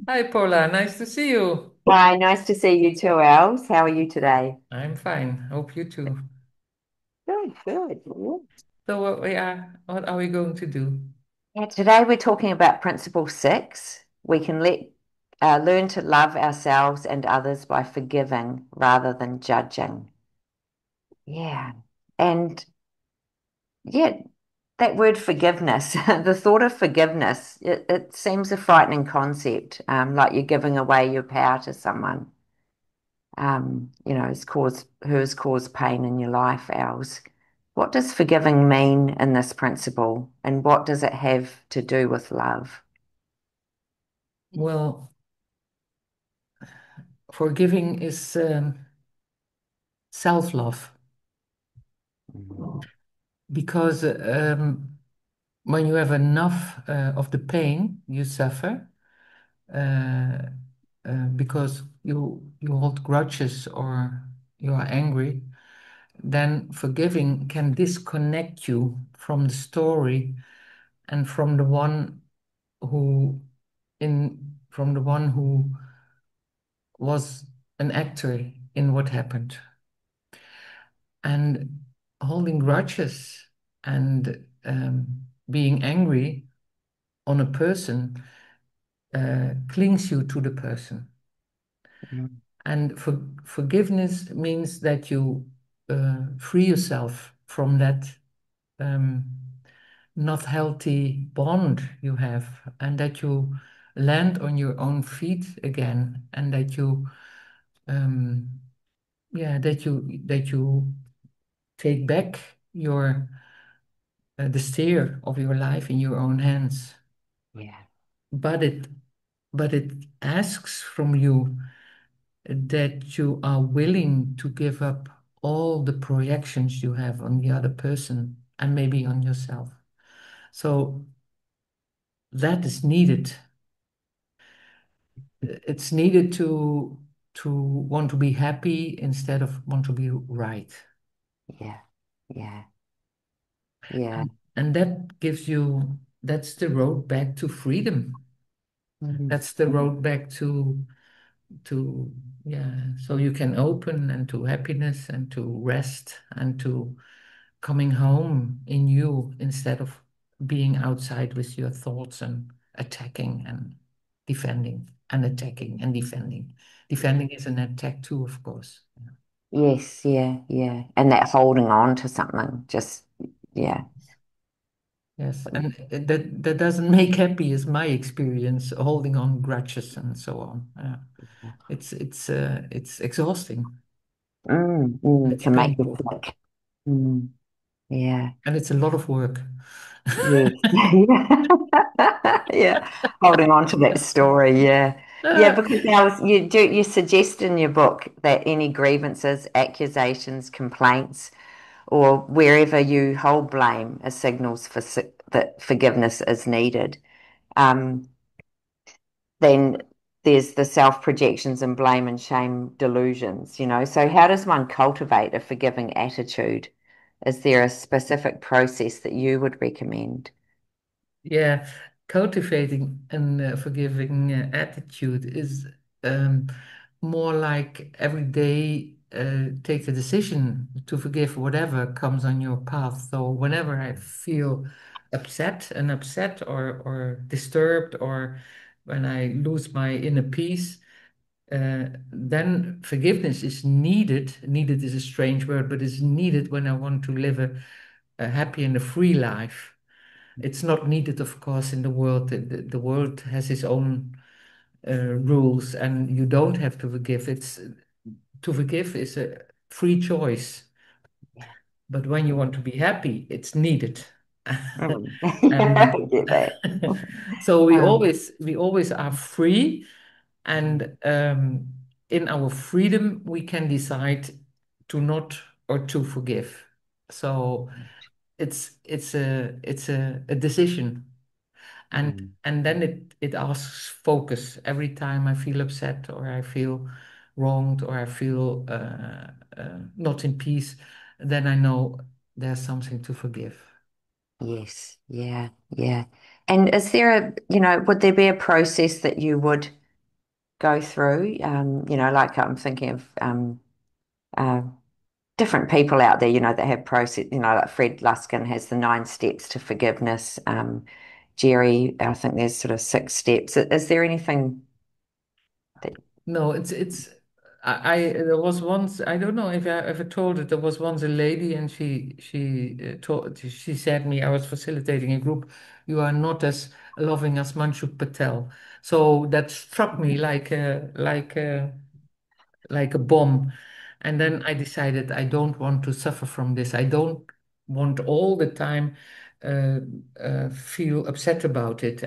Hi, Paula. Nice to see you. Hi, nice to see you too, Els. How are you today? I'm fine. Hope you too. Good, good. Yeah. So, what are we going to do? Today we're talking about Principle 6. We can learn to love ourselves and others by forgiving rather than judging. Yeah. And yeah, that word forgiveness, the thought of forgiveness, it seems a frightening concept, like you're giving away your power to someone. Who has caused pain in your life, Els. What does forgiving mean in this principle, and what does it have to do with love? Well, forgiving is self-love Mm. because when you have enough of the pain you suffer, uh, because you hold grudges or you are angry, then forgiving can disconnect you from the story and who from the one who was an actor in what happened. And holding grudges and being angry on a person clings you to the person. Mm. And forgiveness means that you free yourself from that um, not healthy bond you have, and that you land on your own feet again, and that you um, yeah, that you take back your the steer of your life in your own hands. Yeah. But it asks from you that you are willing to give up all the projections you have on the other person and maybe on yourself. So that is needed. It's needed to want to be happy instead of want to be right. Yeah. Yeah. Yeah. And that gives you, that's the road back to freedom. Mm. That's the road back to yeah, so you can open and to happiness and to rest and to coming home in you instead of being outside with your thoughts and attacking and defending and attacking and defending. Defending is an attack too, of course. Yes. Yeah. Yeah. And that holding on to something, just, yeah. Yes, and that doesn't make happy, is my experience, holding on grudges and so on. It's exhausting. It's To make you painful, sick. Mm. Yeah. and it's a lot of work. Yes. Yeah. Holding on to that story. Yeah. Yeah, Uh, because you suggest in your book that any grievances, accusations, complaints, or wherever you hold blame as signals that forgiveness is needed. Um, then there's the self-projections and blame and shame delusions. So how does one cultivate a forgiving attitude? Is there a specific process that you would recommend? Yeah, cultivating an forgiving attitude is um, more like every day take the decision to forgive whatever comes on your path. So whenever I feel upset or disturbed, or when I lose my inner peace, then forgiveness is needed. Needed is a strange word, but it's needed when I want to live a happy and a free life. It's not needed, of course, in the world. The world has its own rules, and you don't have to forgive. It's to forgive is a free choice. Yeah. But when you want to be happy, it's needed. Mm. Yeah, And I get that. so we Um, always are free, and in our freedom, we can decide to not or to forgive. So it's a decision. mm. And then it asks focus every time I feel upset or I feel wronged or I feel not in peace, then I know there's something to forgive. Yes, yeah, yeah. And is there would there be a process that you would go through? Like I'm thinking of uh, different people out there, that have process, like Fred Luskin has the 9 steps to forgiveness. Jerry, I think there's sort of 6 steps. Is there anything that, No, I there was once, I don't know if I ever told it, there was once a lady, and she said me, I was facilitating a group, you are not as loving as Manshuk Patel. So that struck me like a bomb. And then I decided I don't want to suffer from this. I don't want all the time uh, feel upset about it,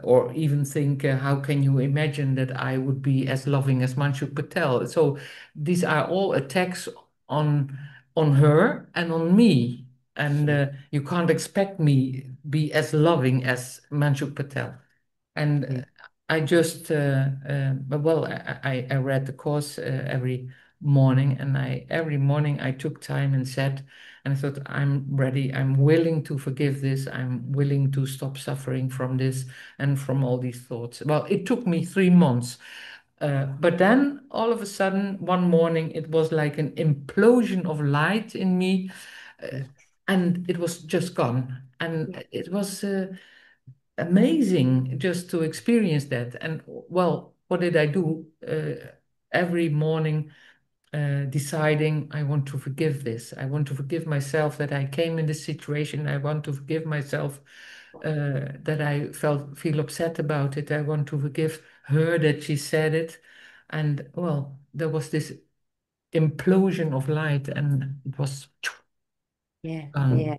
or even think, how can you imagine that I would be as loving as Manshuk Patel? So these are all attacks on on her and on me. And you can't expect me be as loving as Manshuk Patel. yeah, And I just, well, I read the course every morning, and every morning I took time and said, and I thought, I'm ready, I'm willing to forgive this, I'm willing to stop suffering from this and from all these thoughts. Well, it took me 3 months. But then all of a sudden, one morning, it was like an implosion of light in me, uh, yeah, and it was just gone. And yeah, it was amazing just to experience that. And well, what did I do? Every morning, deciding I want to forgive this. I want to forgive myself that I came in this situation. I want to forgive myself that I feel upset about it. I want to forgive her that she said it. And well, there was this implosion of light, and it was yeah, yeah, gone.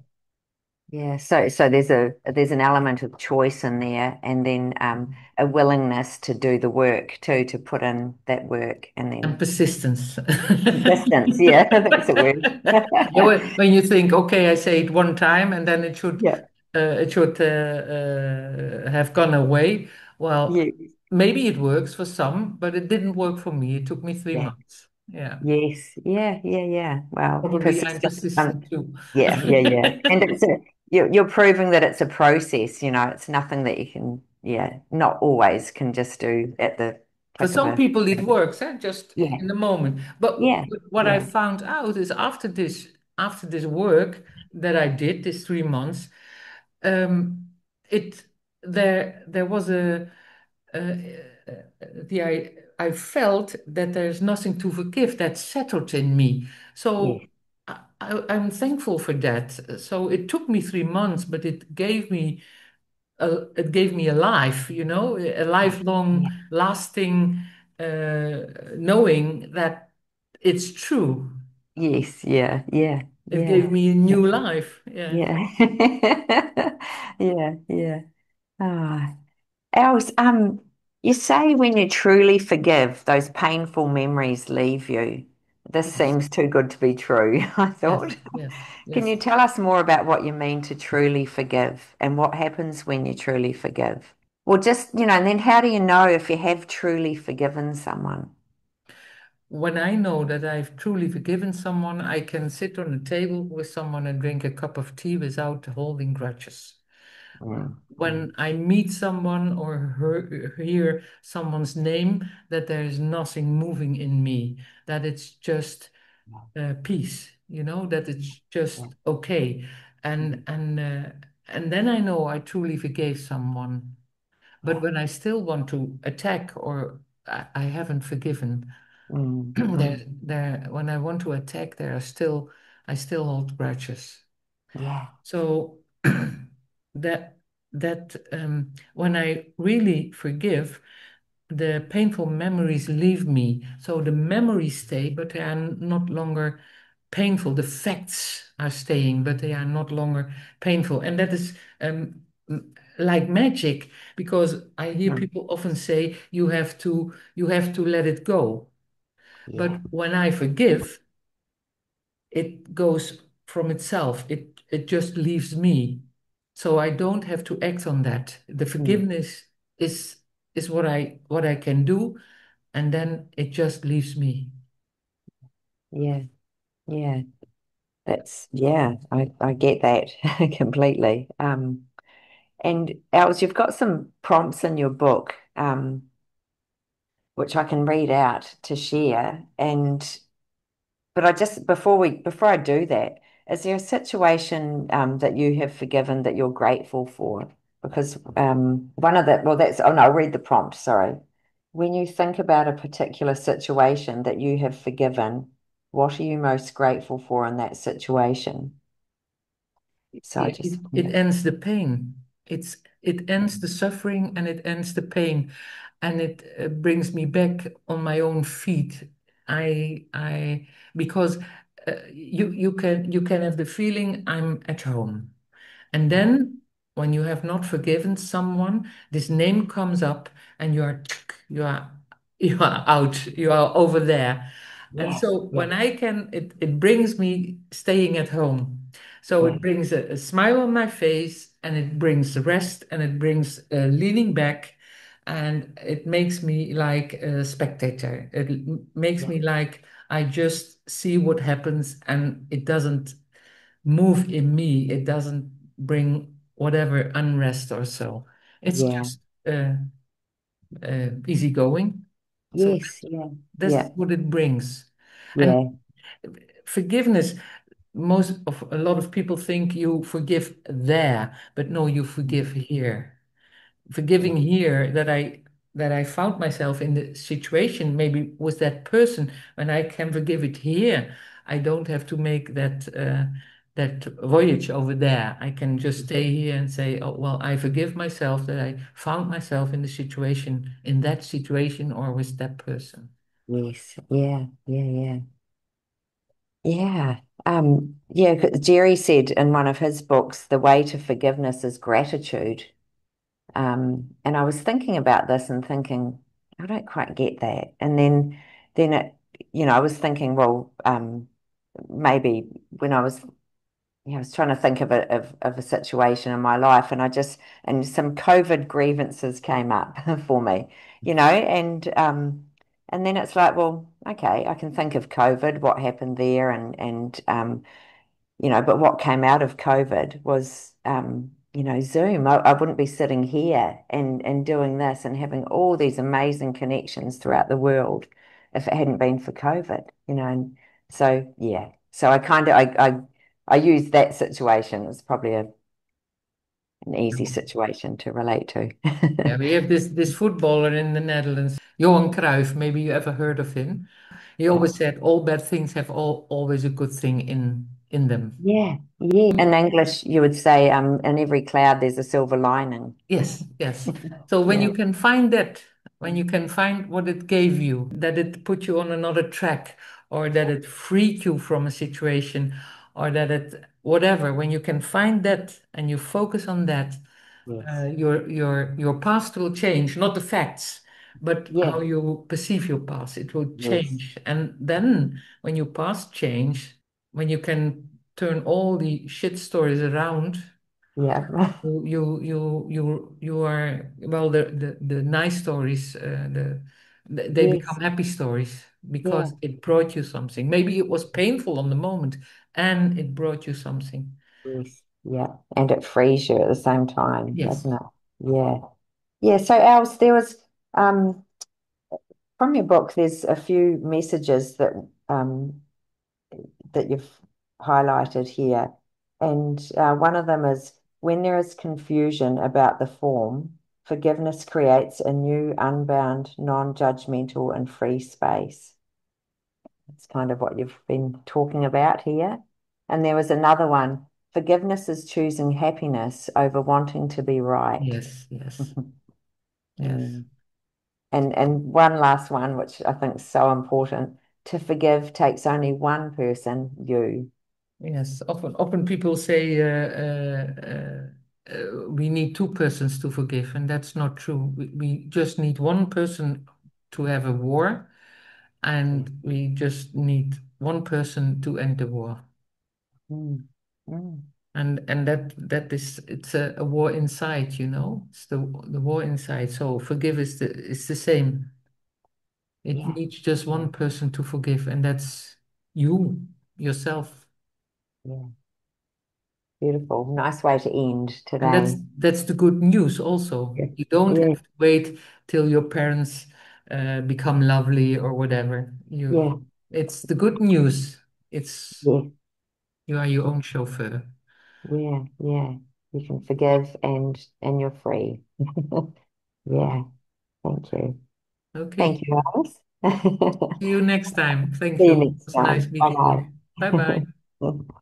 yeah. So there's an element of choice in there, and then a willingness to do the work too, to put in that work, and And then persistence. persistence. Yeah, that's a word. Yeah, when you think, okay, I say it one time and then Yeah, it should have gone away. Well, yeah, maybe it works for some, but it didn't work for me. It took me three yeah. months. Yeah, Yes, yeah, yeah, yeah. Well, probably I'm persistent. persistent too. Yeah, yeah, yeah. And you're proving that it's a process, it's nothing that you can, yeah, not always can just do at the For click of some a, people, it works, just yeah, in the moment. But yeah, what I yeah, found out is after this work that I did, this 3 months, um, it there was uh, I felt that there's nothing to forgive that settled in me. So yeah, I'm thankful for that. So it took me 3 months, but it gave me a life, a yeah, lifelong, yeah. lasting knowing that it's true. Yes, yeah, yeah, It yeah, gave me a new absolutely. life. Yeah. Yeah. Yeah, yeah. Ah, Els, you say when you truly forgive, those painful memories leave you. This Yes. seems too good to be true, I Yes. thought. Yes. Can Yes. you tell us more about what you mean to truly forgive and what happens when you truly forgive? Well, just, and then how do you know if you have truly forgiven someone? When I know that I've truly forgiven someone, I can sit on a table with someone and drink a cup of tea without holding grudges. Mm, mm, When I meet someone or hear someone's name, that there is nothing moving in me, that it's just peace, that it's yeah, just okay. And and uh, and then I know I truly forgave someone. But yeah. when I still want to attack, or I haven't forgiven, Mm, there, mm, when I want to attack, I still hold grudges. yeah. So that when I really forgive, the painful memories leave me. So the memories stay, but they are not longer painful. The facts are staying, but they are not longer painful. And that is like magic, because I hear Mm, people often say you have to let it go. yeah. But when I forgive, it goes from itself. It just leaves me. So I don't have to act on that. The Mm, forgiveness is is what I can do, and then it just leaves me. yeah. Yeah. Yeah, I get that completely. And Els, you've got some prompts in your book. which I can read out to share. And but I just before I do that, is there a situation that you have forgiven that you're grateful for? Because one of the well, that's oh no, I'll read the prompt. Sorry. When you think about a particular situation that you have forgiven, what are you most grateful for in that situation? So I Yeah, just it ends the pain. It ends the suffering and it ends the pain, and it brings me back on my own feet. I because you can have the feeling I'm at home. And then when you have not forgiven someone, this name comes up and you are you are out, you are over there. And yeah, so yeah, when I can, it brings me staying at home. So yeah, it brings a smile on my face and it brings rest and it brings leaning back and it makes me like a spectator. Makes yeah, me like I just see what happens and it doesn't move in me. It doesn't bring whatever unrest or so. It's yeah. just easygoing. So Yes, yeah, that's yeah, what it brings. And yeah, forgiveness, a lot of people think you forgive there, but no, you forgive here. yeah, Forgiving here that I found myself in the situation, maybe with that person, when I can forgive it here, I don't have to make that voyage over there. I can just stay here and say, oh well, I forgive myself that I found myself in that situation or with that person. yes, yeah, yeah, yeah. Yeah. Yeah, 'cause Jerry said in one of his books, the way to forgiveness is gratitude. And I was thinking about this and thinking, I don't quite get that. And then I was thinking, well, maybe when I was trying to think of a situation in my life, and some COVID grievances came up for me, and then it's like, well, okay, I can think of COVID, what happened there, but what came out of COVID was, Zoom. I wouldn't be sitting here and doing this and having all these amazing connections throughout the world if it hadn't been for COVID. And so, yeah. So I used that situation. It was probably an easy situation to relate to. Yeah, we have this footballer in the Netherlands, Johan Cruyff. Maybe you ever heard of him? He always said all bad things have always a good thing in them. Yeah, yeah. In English, you would say, in every cloud there's a silver lining. Yes, yes. So when Yeah, you can find that, when you can find what it gave you, that it put you on another track, or that it freed you from a situation, or that it whatever, when you can find that and you focus on that, yes, your past will change, not the facts, but yeah, how you perceive your past. It will yes, change. And then when your past change, when you can turn all the shit stories around, yeah, you are well the nice stories they become yes, happy stories yeah. because it brought you something. Maybe it was painful on the moment and it brought you something. Yes, yeah, and it frees you at the same time, Yes. doesn't it? Yeah, yeah. So, Els, there was from your book. There's a few messages that you've highlighted here, and one of them is when there is confusion about the form, forgiveness creates a new, unbound, non-judgmental, and free space. It's kind of what you've been talking about here. And there was another one. Forgiveness is choosing happiness over wanting to be right. Yes, yes, yes, Mm. And one last one, which I think is so important. To forgive takes only one person, you. yes. Often people say we need two persons to forgive, and that's not true. We just need one person to have a war, Yeah. and we just need one person to end the war. Mm. Mm. And that is it's a war inside, it's the war inside. So forgive is the same. It Yeah. needs just Yeah. one person to forgive, and that's you, yourself. Yeah. Beautiful. Nice way to end And that's today. that's the good news also. Yeah. You don't Yeah. have to wait till your parents become lovely or whatever. Yeah. It's the good news. It's Yeah. you are your own chauffeur. Yeah. Yeah. You can forgive and you're free. Yeah. Thank you. Thank Okay. you, Alice. See you next time. Thank See you you. It next was nice time. meeting you. Bye bye. Bye-bye.